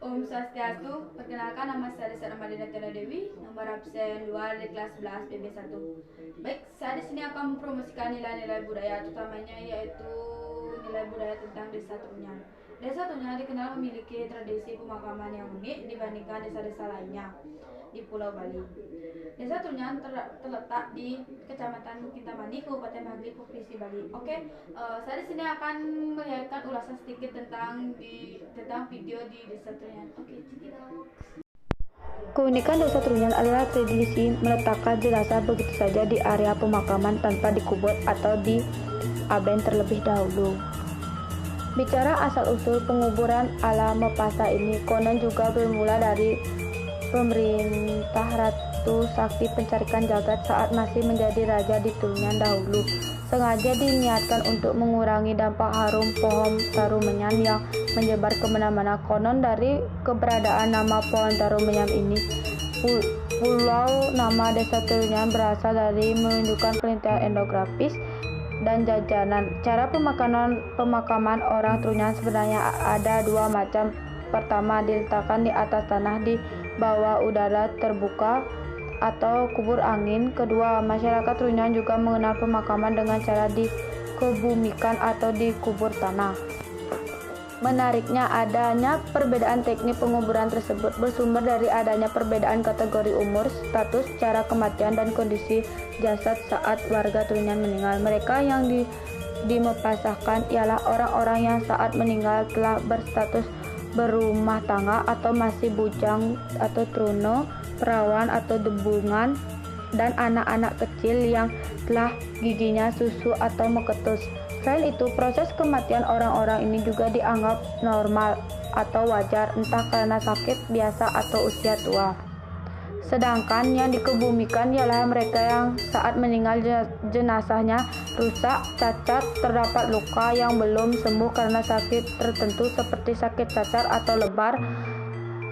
Om Swastiastu, perkenalkan nama saya Desa Ramadina Tiara Dewi, nomor absen 2 di kelas 11 PB1. Baik, saya di sini akan mempromosikan nilai-nilai budaya, utamanya yaitu nilai budaya tentang Desa Trunyan. Desa Trunyan dikenal memiliki tradisi pemakaman yang unik dibandingkan desa-desa lainnya di Pulau Bali. Desa Trunyan terletak di Kecamatan Kintamani, Kabupaten Mahli, Provinsi Bali. Oke, saya di sini akan melihatkan ulasan sedikit tentang video di Desa Trunyan. Oke, check it out. Keunikan Desa Trunyan adalah tradisi meletakkan jenazah begitu saja di area pemakaman tanpa dikubur atau diaben terlebih dahulu. Bicara asal-usul penguburan ala Mepasa ini, konon juga bermula dari pemerintah Ratu Sakti Pencarikan Jagat saat masih menjadi raja di Trunyan dahulu. Sengaja diniatkan untuk mengurangi dampak harum pohon tarumenyan yang menyebar kemana-mana. Konon dari keberadaan nama pohon tarumenyan ini, pulau nama Desa Trunyan berasal dari menunjukkan perintah etnografis dan jajanan. Cara pemakaman orang Trunyan sebenarnya ada dua macam. Pertama, diletakkan di atas tanah di bawah udara terbuka atau kubur angin. Kedua, masyarakat Trunyan juga mengenal pemakaman dengan cara dikebumikan atau dikubur tanah. Menariknya, adanya perbedaan teknik penguburan tersebut bersumber dari adanya perbedaan kategori umur, status, cara kematian, dan kondisi jasad saat warga Trunyan meninggal. Mereka yang dimepasahkan ialah orang-orang yang saat meninggal telah berstatus berumah tangga atau masih bujang atau truno, perawan atau debungan, dan anak-anak kecil yang telah giginya susu atau meketus. Selain itu, proses kematian orang-orang ini juga dianggap normal atau wajar, entah karena sakit biasa atau usia tua. Sedangkan yang dikebumikan ialah mereka yang saat meninggal jenazahnya rusak, cacat, terdapat luka yang belum sembuh karena sakit tertentu seperti sakit cacar atau lebar.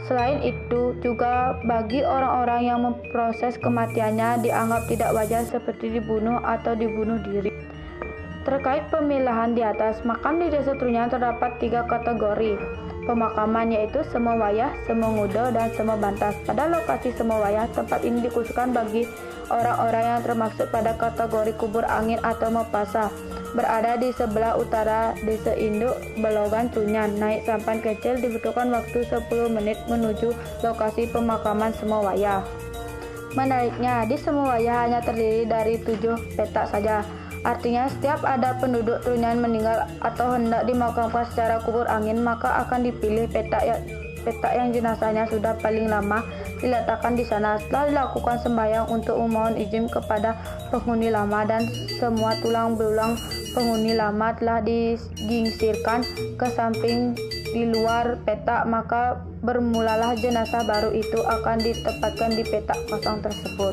Selain itu, juga bagi orang-orang yang memproses kematiannya dianggap tidak wajar seperti dibunuh atau dibunuh diri. Terkait pemilahan di atas, makam di Desa Trunyan terdapat 3 kategori pemakaman, yaitu Semowayah, Semongudo, dan Semobantas. Pada lokasi Semowayah, tempat ini dikhususkan bagi orang-orang yang termasuk pada kategori kubur angin atau Mepasa, berada di sebelah utara Desa Induk Belogan Trunyan. Naik sampan kecil dibutuhkan waktu 10 menit menuju lokasi pemakaman Semowayah. Menariknya, di Semowayah hanya terdiri dari 7 petak saja. Artinya, setiap ada penduduk Trunyan meninggal atau hendak dimakamkan secara kubur angin, maka akan dipilih petak yang jenazahnya sudah paling lama diletakkan di sana. Setelah dilakukan sembahyang untuk memohon izin kepada penghuni lama dan semua tulang belulang penghuni lama telah digingsirkan ke samping di luar petak, maka bermulalah jenazah baru itu akan ditempatkan di petak kosong tersebut.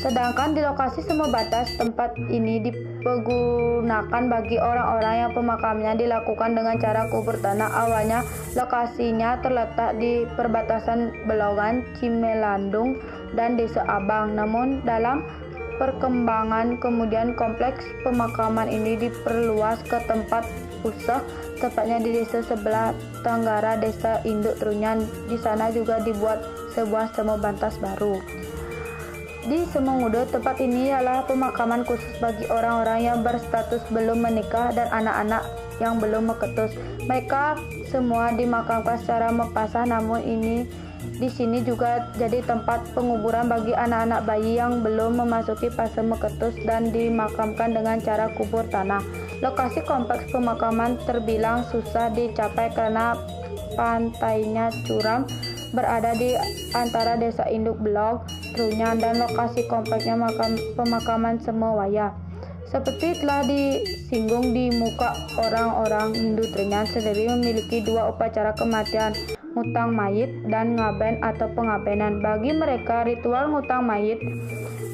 Sedangkan di lokasi Semobantas, tempat ini dipergunakan bagi orang-orang yang pemakamannya dilakukan dengan cara kubur tanah. Awalnya lokasinya terletak di perbatasan Belogan, Cimelandung, dan Desa Abang. Namun dalam perkembangan kemudian kompleks pemakaman ini diperluas ke tempat pusat, tepatnya di desa sebelah tenggara Desa Induk Trunyan. Di sana juga dibuat sebuah Semobantas baru. Di Semongudo, tempat ini adalah pemakaman khusus bagi orang-orang yang berstatus belum menikah dan anak-anak yang belum meketus. Mereka semua dimakamkan secara Mepasa, namun di sini juga jadi tempat penguburan bagi anak-anak bayi yang belum memasuki fase meketus dan dimakamkan dengan cara kubur tanah. Lokasi kompleks pemakaman terbilang susah dicapai karena pantainya curam, berada di antara Desa Induk Belog, Trunyan, dan lokasi kompleksnya pemakaman Semowayah. Seperti telah disinggung di muka, orang-orang Hindu Trunyan sendiri memiliki 2 upacara kematian, ngutang mayit dan ngaben atau pengabenan. Bagi mereka, ritual ngutang mayit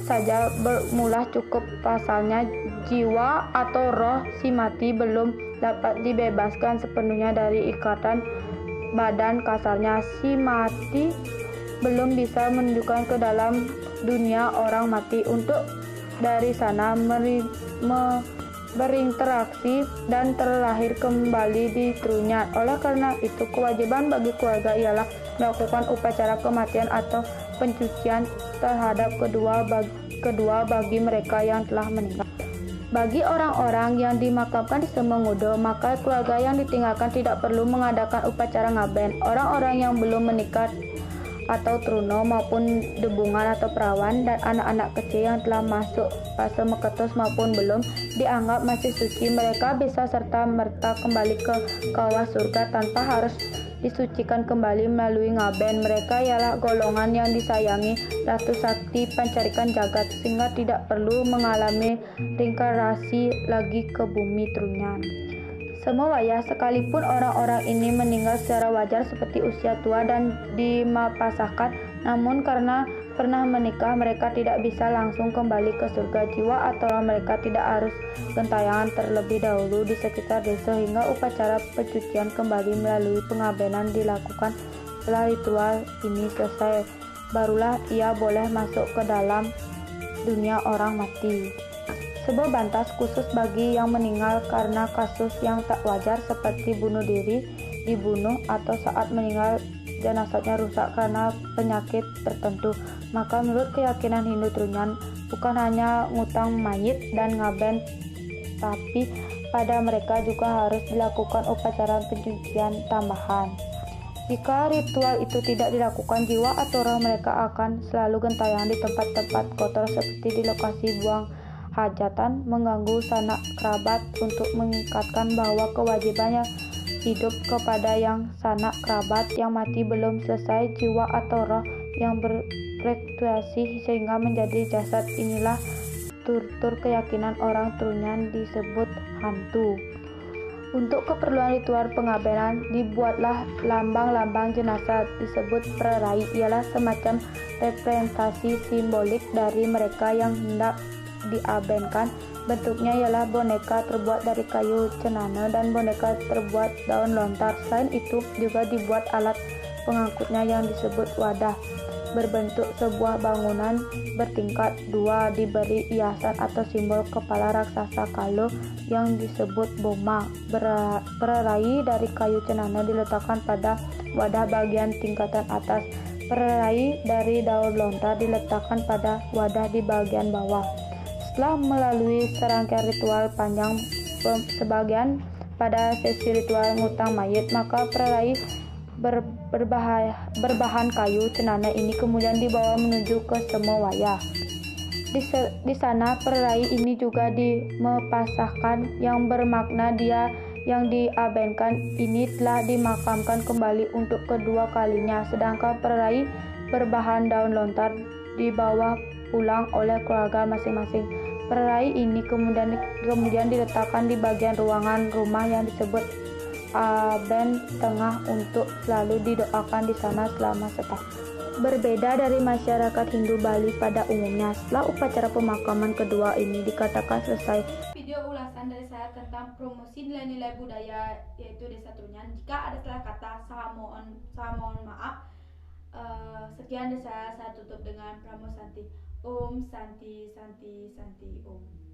saja bermula cukup, pasalnya jiwa atau roh si mati belum dapat dibebaskan sepenuhnya dari ikatan badan. Kasarnya, si mati belum bisa menunjukkan ke dalam dunia orang mati untuk dari sana berinteraksi dan terlahir kembali di Trunyan. Oleh karena itu, kewajiban bagi keluarga ialah melakukan upacara kematian atau pencucian terhadap kedua bagi mereka yang telah meninggal. Bagi orang-orang yang dimakamkan di Semengudo, maka keluarga yang ditinggalkan tidak perlu mengadakan upacara ngaben. Orang-orang yang belum menikah atau truno maupun debungan atau perawan dan anak-anak kecil yang telah masuk fase meketus maupun belum dianggap masih suci, mereka bisa serta-merta kembali ke kawah surga tanpa harus disucikan kembali melalui ngaben. Mereka ialah golongan yang disayangi Ratu Sakti Pancarikan Jagat, sehingga tidak perlu mengalami reinkarnasi lagi ke bumi Trunyan. Semua wayah, sekalipun orang-orang ini meninggal secara wajar seperti usia tua dan dimapasahkan, namun karena pernah menikah, mereka tidak bisa langsung kembali ke surga jiwa atau mereka tidak harus gentayangan terlebih dahulu di sekitar desa hingga upacara pencucian kembali melalui pengabenan dilakukan. Setelah ritual ini selesai, barulah ia boleh masuk ke dalam dunia orang mati. Sebuah bantas khusus bagi yang meninggal karena kasus yang tak wajar seperti bunuh diri, dibunuh, atau saat meninggal jenazahnya rusak karena penyakit tertentu. Maka menurut keyakinan Hindu Trunyan, bukan hanya ngutang mayit dan ngaben, tapi pada mereka juga harus dilakukan upacara pencucian tambahan. Jika ritual itu tidak dilakukan, jiwa atau roh mereka akan selalu gentayangan di tempat-tempat kotor seperti di lokasi buang hajatan, mengganggu sanak kerabat untuk mengikatkan bahwa kewajibannya hidup kepada yang sanak kerabat yang mati belum selesai, jiwa atau roh yang berfluktuasi sehingga menjadi jasad. Inilah tutur keyakinan orang Trunyan disebut hantu. Untuk keperluan ritual pengabenan, dibuatlah lambang-lambang jenazah disebut prerai, ialah semacam representasi simbolik dari mereka yang hendak diabenkan. Bentuknya ialah boneka terbuat dari kayu cenana dan boneka terbuat daun lontar. Selain itu juga dibuat alat pengangkutnya yang disebut wadah, berbentuk sebuah bangunan bertingkat dua, diberi hiasan atau simbol kepala raksasa Kalo yang disebut boma. Perai dari kayu cenana diletakkan pada wadah bagian tingkatan atas. Perai dari daun lontar diletakkan pada wadah di bagian bawah. Setelah melalui serangkaian ritual panjang sebagian pada sesi ritual ngutang mayit, maka perai berbahan kayu cenana ini kemudian dibawa menuju ke Semowayah. Di sana perai ini juga dimepasahkan, yang bermakna dia yang diabenkan ini telah dimakamkan kembali untuk kedua kalinya, sedangkan perai berbahan daun lontar dibawa pulang oleh keluarga masing-masing. Perai ini kemudian diletakkan di bagian ruangan rumah yang disebut aben tengah untuk selalu didoakan di sana selama setahun. Berbeda dari masyarakat Hindu Bali pada umumnya, setelah upacara pemakaman kedua ini dikatakan selesai. Video ulasan dari saya tentang promosi nilai-nilai budaya yaitu Desa Trunyan. Jika ada salah kata, saya mohon maaf. Sekian dari saya tutup dengan Pramosanti. Om Santi Santi Santi Om.